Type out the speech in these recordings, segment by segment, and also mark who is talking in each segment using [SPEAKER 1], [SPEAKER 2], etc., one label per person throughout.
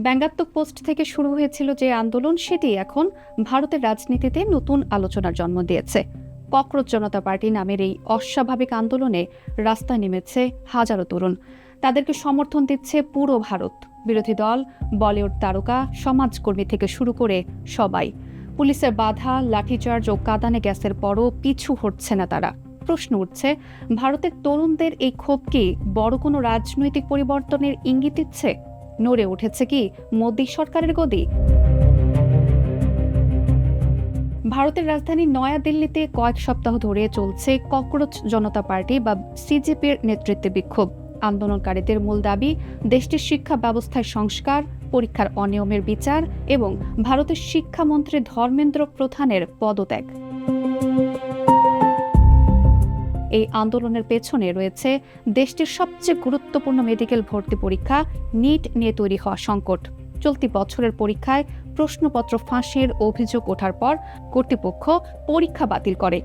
[SPEAKER 1] ব্যঙ্গাত্মক post থেকে শুরু হয়েছিল যে আন্দোলন, সেটি এখন ভারতের রাজনীতিতে নতুন আলোচনার জন্ম দিয়েছে। ককরোচ জনতা পার্টি নামের এই অস্বাভাবিক আন্দোলনে রাস্তায় নেমেছে হাজারো তরুণ। তাদেরকে সমর্থন দিচ্ছে পুরো ভারত। বিরোধী দল, বলিউড তারকা, সমাজকর্মী থেকে শুরু করে সবাই। পুলিশের বাধা, লাঠিচার্জ ও কাঁদানে গ্যাসের পরও পিছু হটছে না তারা। প্রশ্ন উঠছে, ভারতের তরুণদের এই ক্ষোভ কি বড় কোনো রাজনৈতিক পরিবর্তনের ইঙ্গিত দিচ্ছে? নড়ে উঠেছে কি মোদী সরকারের গদি? ভারতের রাজধানী নয়াদিল্লিতে কয়েক সপ্তাহ ধরে চলছে ককরোচ জনতা পার্টি বা সিজেপির নেতৃত্বে বিক্ষোভ। আন্দোলনকারীদের মূল দাবি দেশটির শিক্ষা ব্যবস্থায় সংস্কার, পরীক্ষার অনিয়মের বিচার এবং ভারতের শিক্ষামন্ত্রী ধর্মেন্দ্র প্রধানের পদত্যাগ। এই আন্দোলনের পেছনে রয়েছে দেশটির সবচেয়ে গুরুত্বপূর্ণ মেডিকেল ভর্তি পরীক্ষা নিট নিয়ে তৈরি হওয়া সংকট। চলতি বছরের পরীক্ষায় প্রশ্নপত্র ফাঁসের অভিযোগ ওঠার পর কর্তৃপক্ষ পরীক্ষা বাতিল করে।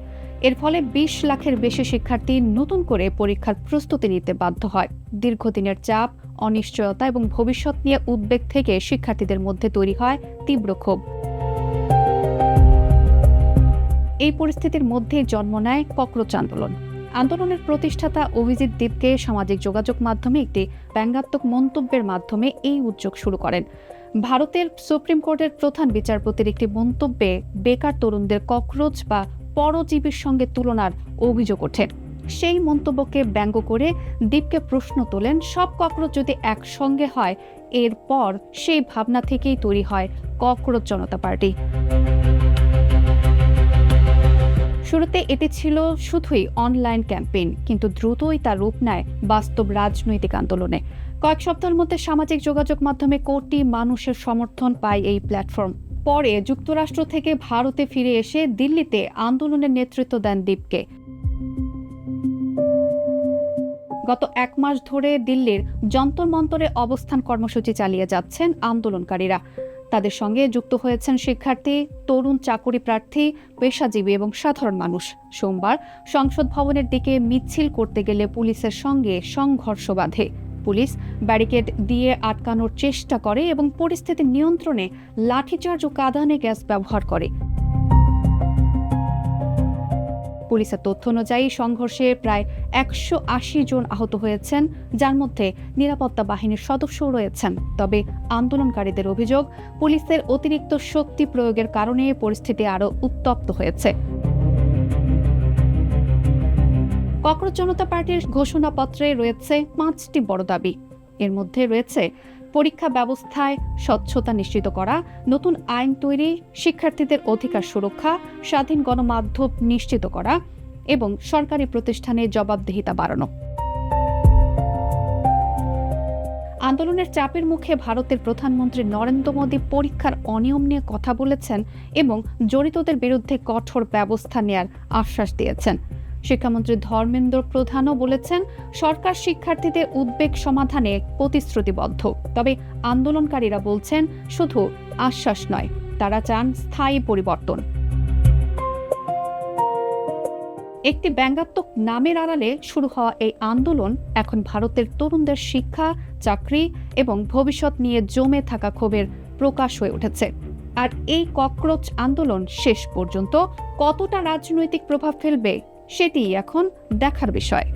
[SPEAKER 1] এর ফলে ২০ লাখের বেশি শিক্ষার্থী নতুন করে পরীক্ষার প্রস্তুতি নিতে বাধ্য হয়। দীর্ঘদিনের চাপ, অনিশ্চয়তা এবং ভবিষ্যৎ নিয়ে উদ্বেগ থেকে শিক্ষার্থীদের মধ্যে তৈরি হয় তীব্র ক্ষোভ। এই পরিস্থিতির মধ্যেই জন্ম নেয় ককরোচ আন্দোলন। আন্দোলনের প্রতিষ্ঠাতা অভিজিৎ দীপকে সামাজিক যোগাযোগ মাধ্যমে একটি ব্যঙ্গাত্মক মন্তব্যের মাধ্যমে এই উদ্যোগ শুরু করেন। ভারতের সুপ্রিম কোর্টের প্রধান বিচারপতির একটি মন্তব্যে বেকার তরুণদের ককরোচ বা পরজীবীর সঙ্গে তুলনার অভিযোগ ওঠে। সেই মন্তব্যকে ব্যঙ্গ করে দীপকে প্রশ্ন তোলেন, সব ককরোচ যদি একসঙ্গে হয়, এরপর সেই ভাবনা থেকেই তৈরি হয় ককরোচ জনতা পার্টি। শুরুতে এটি ছিল শুধুই অনলাইন ক্যাম্পেইন, কিন্তু দ্রুতই তার রূপ নেয় বাস্তব রাজনৈতিক আন্দোলনে। কয়েক সপ্তাহের মধ্যে সামাজিক যোগাযোগ মাধ্যমে কোটি মানুষের সমর্থন পায় এই প্ল্যাটফর্ম। পরে যুক্তরাষ্ট্র থেকে ভারতে ফিরে এসে দিল্লিতে আন্দোলনের নেতৃত্ব দেন দীপকে। গত ১ মাস ধরে দিল্লির যন্তর মন্তরে অবস্থান কর্মসূচি চালিয়ে যাচ্ছেন আন্দোলনকারীরা। তাদের সঙ্গে যুক্ত হয়েছেন শিক্ষার্থী, তরুণ চাকরি প্রার্থী, পেশাজীবী এবং সাধারণ মানুষ। সোমবার সংসদ ভবনের দিকে মিছিল করতে গেলে পুলিশের সঙ্গে সংঘর্ষ বাধে। পুলিশ ব্যারিকেড দিয়ে আটকানোর চেষ্টা করে এবং পরিস্থিতি নিয়ন্ত্রণে লাঠিচার্জ ও কাঁদানে গ্যাস ব্যবহার করে। পুলিশের তথ্য অনুযায়ী সংঘর্ষে প্রায় ১৮০ জন আহত হয়েছেন, যার মধ্যে নিরাপত্তা বাহিনীর সদস্যও রয়েছেন। তবে আন্দোলনকারীদের অভিযোগ, পুলিশের অতিরিক্ত শক্তি প্রয়োগের কারণে পরিস্থিতি আরও উত্তপ্ত হয়েছে। ককরোচ জনতা পার্টির ঘোষণাপত্রে রয়েছে ৫টি বড় দাবি। এর মধ্যে রয়েছে পরীক্ষা ব্যবস্থায় স্বচ্ছতা নিশ্চিত করা, নতুন আইন তৈরি, শিক্ষার্থীদের অধিকার সুরক্ষা, স্বাধীন গণমাধ্যম নিশ্চিত করা এবং সরকারি প্রতিষ্ঠানে জবাবদিহিতা বাড়ানো। আন্দোলনের চাপের মুখে ভারতের প্রধানমন্ত্রী নরেন্দ্র মোদী পরীক্ষার অনিয়ম নিয়ে কথা বলেছেন এবং জড়িতদের বিরুদ্ধে কঠোর ব্যবস্থা নেয়ার আশ্বাস দিয়েছেন। শিক্ষামন্ত্রী ধর্মেন্দ্র প্রধানও বলেছেন, সরকার শিক্ষার্থীদের উদ্বেগ সমাধানে প্রতিশ্রুতিবদ্ধ। তবে আন্দোলনকারীরা বলছেন, শুধু আশ্বাস নয়, তারা চান স্থায়ী পরিবর্তন। একটি ব্যঙ্গাত্মক নামের আড়ালে শুরু হওয়া এই আন্দোলন এখন ভারতের তরুণদের শিক্ষা, চাকরি এবং ভবিষ্যৎ নিয়ে জমে থাকা ক্ষোভের প্রকাশ হয়ে উঠেছে। আর এই ককরোচ আন্দোলন শেষ পর্যন্ত কতটা রাজনৈতিক প্রভাব ফেলবে, সেটি এখন দেখার বিষয়।